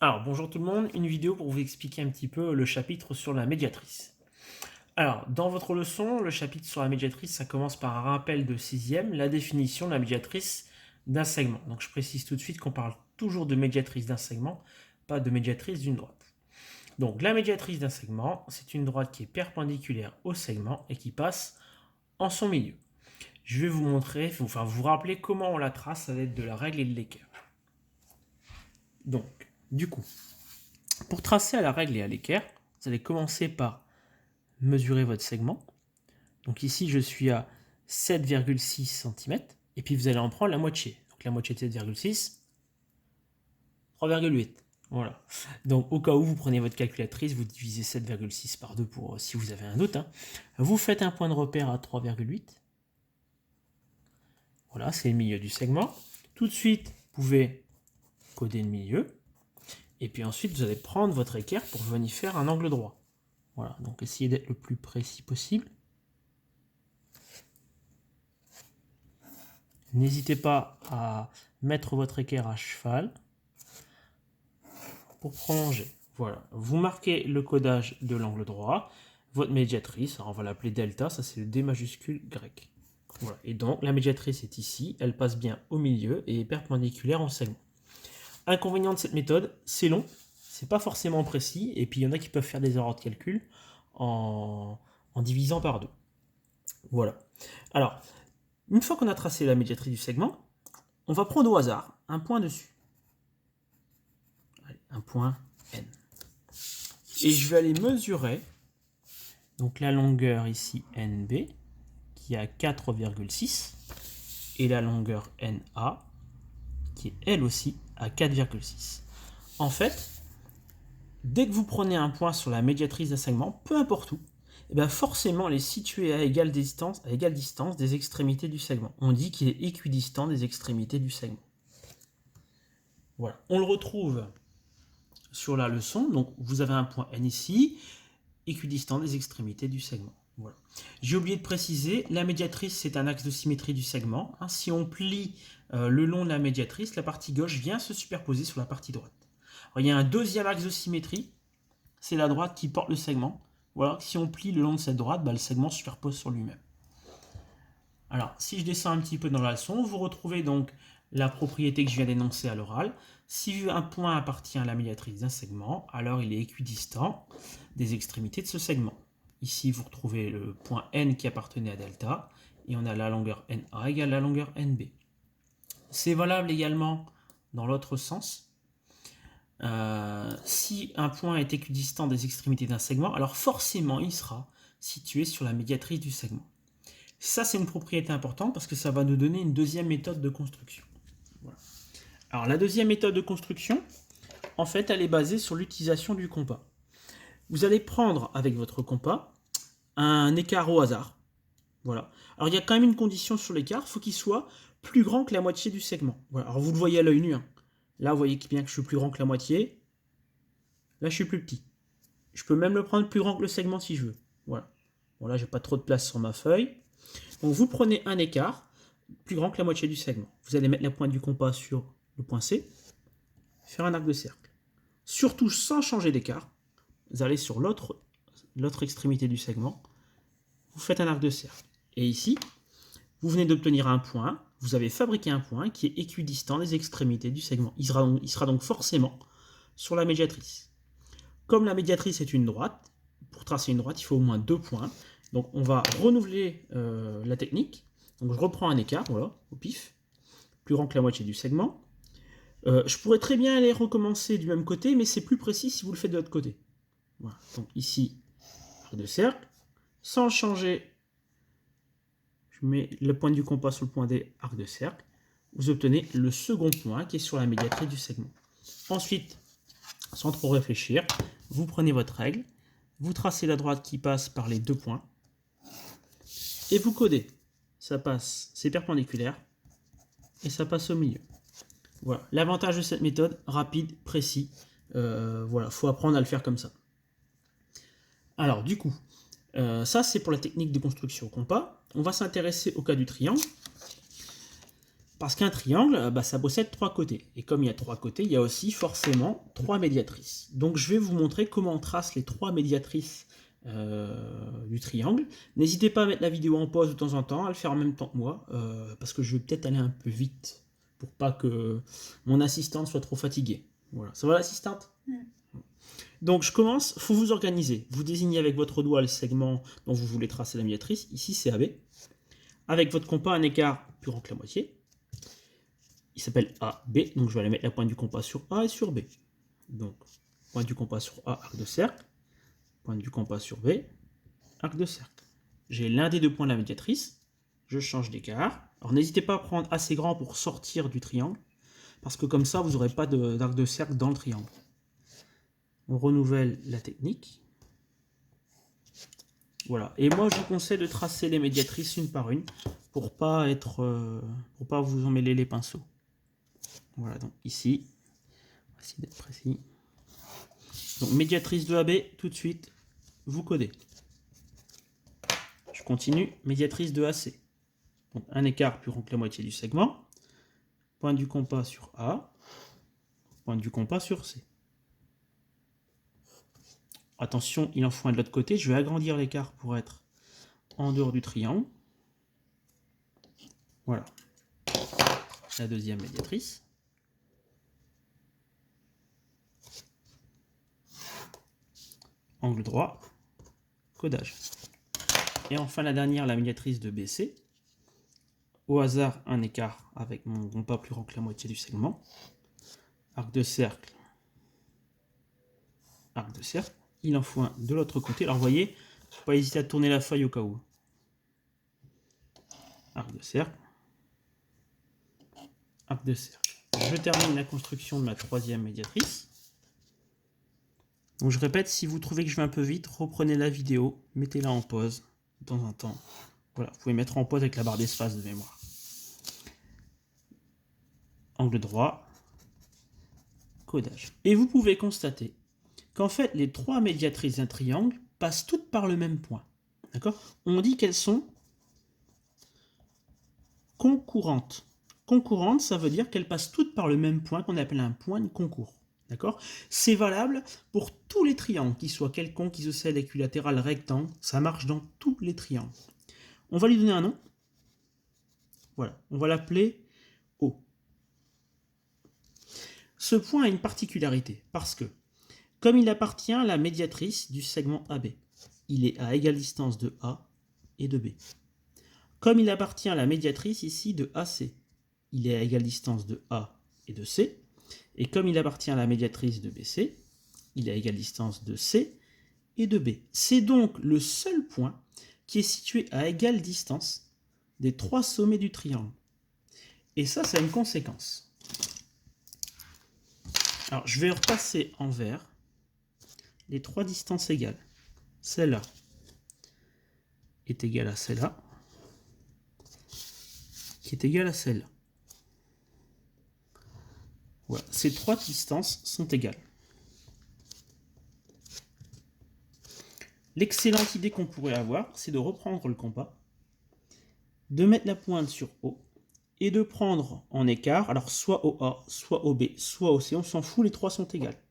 Alors, bonjour tout le monde, une vidéo pour vous expliquer un petit peu le chapitre sur la médiatrice. Alors, dans votre leçon, le chapitre sur la médiatrice, ça commence par un rappel de sixième, la définition de la médiatrice d'un segment. Donc, je précise tout de suite qu'on parle toujours de médiatrice d'un segment, pas de médiatrice d'une droite. Donc, la médiatrice d'un segment, c'est une droite qui est perpendiculaire au segment et qui passe en son milieu. Je vais vous montrer, enfin vous rappeler comment on la trace à l'aide de la règle et de l'équerre. Donc, du coup, pour tracer à la règle et à l'équerre, vous allez commencer par mesurer votre segment. Donc ici, je suis à 7,6 cm. Et puis vous allez en prendre la moitié. Donc la moitié de 7,6, 3,8. Voilà. Donc au cas où vous prenez votre calculatrice, vous divisez 7,6 par 2 pour si vous avez un doute. Vous faites un point de repère à 3,8. Voilà, c'est le milieu du segment. Tout de suite, vous pouvez coder le milieu. Et puis ensuite, vous allez prendre votre équerre pour venir faire un angle droit. Voilà, donc essayez d'être le plus précis possible. N'hésitez pas à mettre votre équerre à cheval pour prolonger. Voilà, vous marquez le codage de l'angle droit, votre médiatrice, alors on va l'appeler delta, ça c'est le D majuscule grec. Voilà. Et donc la médiatrice est ici, elle passe bien au milieu et est perpendiculaire en segment. Inconvénient de cette méthode, c'est long, c'est pas forcément précis, et puis il y en a qui peuvent faire des erreurs de calcul en divisant par 2. Voilà. Alors, une fois qu'on a tracé la médiatrice du segment, on va prendre au hasard un point dessus. Allez, un point N. Et je vais aller mesurer donc la longueur ici NB qui est à 4,6 et la longueur NA qui est elle aussi à 4,6. En fait, dès que vous prenez un point sur la médiatrice d'un segment, peu importe où, et bien forcément elle est située à égale distance des extrémités du segment. On dit qu'il est équidistant des extrémités du segment. Voilà. On le retrouve sur la leçon. Donc vous avez un point N ici, équidistant des extrémités du segment. Voilà. J'ai oublié de préciser, la médiatrice c'est un axe de symétrie du segment. Si on plie le long de la médiatrice, la partie gauche vient se superposer sur la partie droite. Alors, il y a un deuxième axe de symétrie, c'est la droite qui porte le segment. Voilà. Si on plie le long de cette droite, le segment se superpose sur lui-même. Alors, si je descends un petit peu dans la leçon, vous retrouvez donc la propriété que je viens d'énoncer à l'oral. Si un point appartient à la médiatrice d'un segment, alors il est équidistant des extrémités de ce segment. Ici, vous retrouvez le point N qui appartenait à delta, et on a la longueur NA égale la longueur NB. C'est valable également dans l'autre sens. Si un point est équidistant des extrémités d'un segment, alors forcément il sera situé sur la médiatrice du segment. Ça, c'est une propriété importante parce que ça va nous donner une deuxième méthode de construction. Voilà. Alors, la deuxième méthode de construction, en fait, elle est basée sur l'utilisation du compas. Vous allez prendre avec votre compas un écart au hasard. Voilà. Alors, il y a quand même une condition sur l'écart, il faut qu'il soit plus grand que la moitié du segment. Voilà. Alors, vous le voyez à l'œil nu. Là, vous voyez bien que je suis plus grand que la moitié. Là, je suis plus petit. Je peux même le prendre plus grand que le segment si je veux. Voilà. Bon, là, j'ai pas trop de place sur ma feuille. Donc vous prenez un écart plus grand que la moitié du segment. Vous allez mettre la pointe du compas sur le point C, faire un arc de cercle. Surtout sans changer d'écart, vous allez sur l'autre extrémité du segment, vous faites un arc de cercle. Et ici, vous venez d'obtenir un point, vous avez fabriqué un point qui est équidistant des extrémités du segment. Il sera donc forcément sur la médiatrice. Comme la médiatrice est une droite, pour tracer une droite, il faut au moins 2 points. Donc on va renouveler la technique. Donc je reprends un écart, voilà, au pif, plus grand que la moitié du segment. Je pourrais très bien aller recommencer du même côté, mais c'est plus précis si vous le faites de l'autre côté. Voilà. Donc ici, arc de cercle. Sans changer, je mets le point du compas sur le point D, arc de cercle. Vous obtenez le second point qui est sur la médiatrice du segment. Ensuite, sans trop réfléchir, vous prenez votre règle, vous tracez la droite qui passe par les 2 points, et vous codez. Ça passe, c'est perpendiculaire, et ça passe au milieu. Voilà. L'avantage de cette méthode, rapide, précis, voilà, faut apprendre à le faire comme ça. Alors du coup, ça c'est pour la technique de construction au compas. On va s'intéresser au cas du triangle. Parce qu'un triangle, ça possède 3 côtés. Et comme il y a 3 côtés, il y a aussi forcément 3 médiatrices. Donc je vais vous montrer comment on trace les 3 médiatrices du triangle. N'hésitez pas à mettre la vidéo en pause de temps en temps, à le faire en même temps que moi, parce que je vais peut-être aller un peu vite, pour pas que mon assistante soit trop fatiguée. Voilà. Ça va l'assistante? Donc je commence, il faut vous organiser. Vous désignez avec votre doigt le segment dont vous voulez tracer la médiatrice. Ici c'est AB. Avec votre compas, un écart plus grand que la moitié. Il s'appelle AB, donc je vais aller mettre la pointe du compas sur A et sur B. Donc, pointe du compas sur A, arc de cercle. Pointe du compas sur B, arc de cercle. J'ai l'un des 2 points de la médiatrice. Je change d'écart. Alors n'hésitez pas à prendre assez grand pour sortir du triangle, parce que comme ça, vous n'aurez pas d'arc de cercle dans le triangle. On renouvelle la technique. Voilà. Et moi, je vous conseille de tracer les médiatrices une par une, pour pas vous emmêler les pinceaux. Voilà, donc ici, on va essayer d'être précis. Donc médiatrice de AB, tout de suite, vous codez. Je continue, médiatrice de AC. Donc un écart plus grand que la moitié du segment. Pointe du compas sur A, pointe du compas sur C. Attention, il en faut un de l'autre côté, je vais agrandir l'écart pour être en dehors du triangle. Voilà. La deuxième médiatrice. Angle droit, codage. Et enfin la dernière, la médiatrice de BC. Au hasard, un écart avec mon compas plus grand que la moitié du segment. Arc de cercle, arc de cercle. Il en faut un de l'autre côté. Alors vous voyez, il ne faut pas hésiter à tourner la feuille au cas où. Arc de cercle, arc de cercle. Je termine la construction de ma troisième médiatrice. Donc je répète, si vous trouvez que je vais un peu vite, reprenez la vidéo, mettez-la en pause de temps en temps. Voilà, vous pouvez mettre en pause avec la barre d'espace de mémoire. Angle droit, codage. Et vous pouvez constater qu'en fait, les 3 médiatrices d'un triangle passent toutes par le même point. D'accord? On dit qu'elles sont concurrentes. Concurrentes, ça veut dire qu'elles passent toutes par le même point qu'on appelle un point de concours. D'accord? C'est valable pour tous les triangles, qu'ils soient quelconques, isocèles, équilatérales, rectangles. Ça marche dans tous les triangles. On va lui donner un nom. Voilà, on va l'appeler O. Ce point a une particularité, parce que, comme il appartient à la médiatrice du segment AB, il est à égale distance de A et de B. Comme il appartient à la médiatrice ici de AC, il est à égale distance de A et de C. Et comme il appartient à la médiatrice de BC, il est à égale distance de C et de B. C'est donc le seul point qui est situé à égale distance des 3 sommets du triangle. Et ça a une conséquence. Alors, je vais repasser en vert les 3 distances égales. Celle-là est égale à celle-là, qui est égale à celle-là. Voilà, ces 3 distances sont égales. L'excellente idée qu'on pourrait avoir, c'est de reprendre le compas, de mettre la pointe sur O, et de prendre en écart, alors soit au A, soit au B, soit au C, on s'en fout, les 3 sont égales.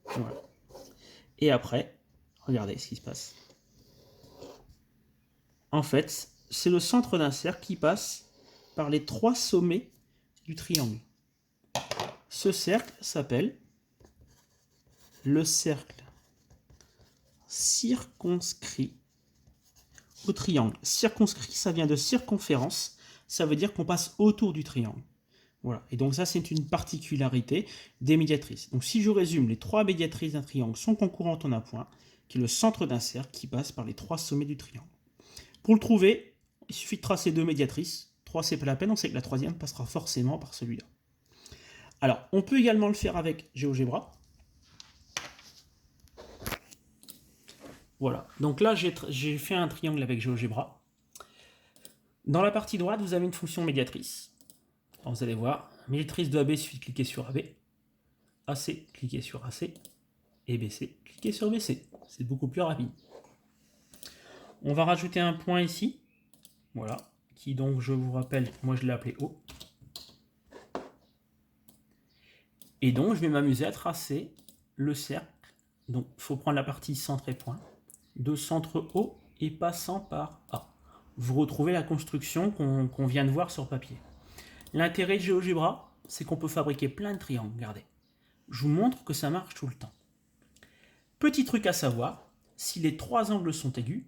Voilà. Et après, regardez ce qui se passe. En fait, c'est le centre d'un cercle qui passe par les 3 sommets du triangle. Ce cercle s'appelle le cercle circonscrit au triangle. Circonscrit, ça vient de circonférence, ça veut dire qu'on passe autour du triangle. Voilà, et donc ça c'est une particularité des médiatrices. Donc si je résume, les 3 médiatrices d'un triangle sont concurrentes en un point, qui est le centre d'un cercle qui passe par les 3 sommets du triangle. Pour le trouver, il suffit de tracer 2 médiatrices. 3 c'est pas la peine, on sait que la troisième passera forcément par celui-là. Alors, on peut également le faire avec GeoGebra. Voilà, donc là j'ai fait un triangle avec GeoGebra. Dans la partie droite, vous avez une fonction médiatrice. Alors, vous allez voir, médiatrice de AB, il suffit de cliquer sur AB. AC, cliquez sur AC. Et BC, cliquez sur BC. C'est beaucoup plus rapide. On va rajouter un point ici. Voilà, qui donc, je vous rappelle, moi je l'ai appelé O. Et donc, je vais m'amuser à tracer le cercle. Donc, il faut prendre la partie centre et point, de centre O et passant par A. Vous retrouvez la construction qu'on vient de voir sur papier. L'intérêt de GeoGebra, c'est qu'on peut fabriquer plein de triangles. Regardez, je vous montre que ça marche tout le temps. Petit truc à savoir, si les trois angles sont aigus,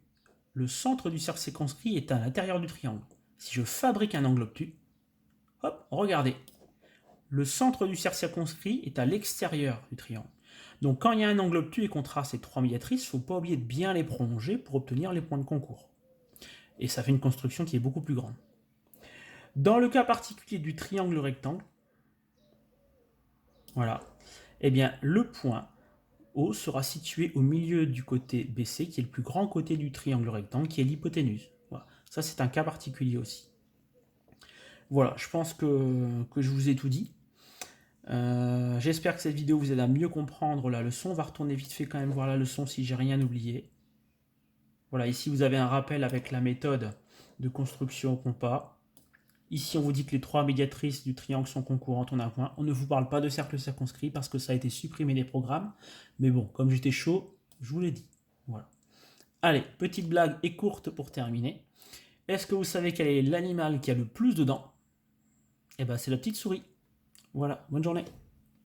le centre du cercle circonscrit est à l'intérieur du triangle. Si je fabrique un angle obtus, hop, regardez, le centre du cercle circonscrit est à l'extérieur du triangle. Donc quand il y a un angle obtus et qu'on trace ces trois médiatrices, il ne faut pas oublier de bien les prolonger pour obtenir les points de concours. Et ça fait une construction qui est beaucoup plus grande. Dans le cas particulier du triangle rectangle, voilà, eh bien le point O sera situé au milieu du côté BC, qui est le plus grand côté du triangle rectangle, qui est l'hypoténuse. Voilà. Ça, c'est un cas particulier aussi. Voilà, je pense que je vous ai tout dit. J'espère que cette vidéo vous aide à mieux comprendre la leçon. On va retourner vite fait quand même voir la leçon si j'ai rien oublié. Voilà, ici vous avez un rappel avec la méthode de construction au compas. Ici, on vous dit que les trois médiatrices du triangle sont concurrentes en un point. On ne vous parle pas de cercle circonscrit parce que ça a été supprimé des programmes. Mais bon, comme j'étais chaud, je vous l'ai dit. Voilà. Allez, petite blague et courte pour terminer. Est-ce que vous savez quel est l'animal qui a le plus de dents? Eh bien, c'est la petite souris. Voilà, bonne journée.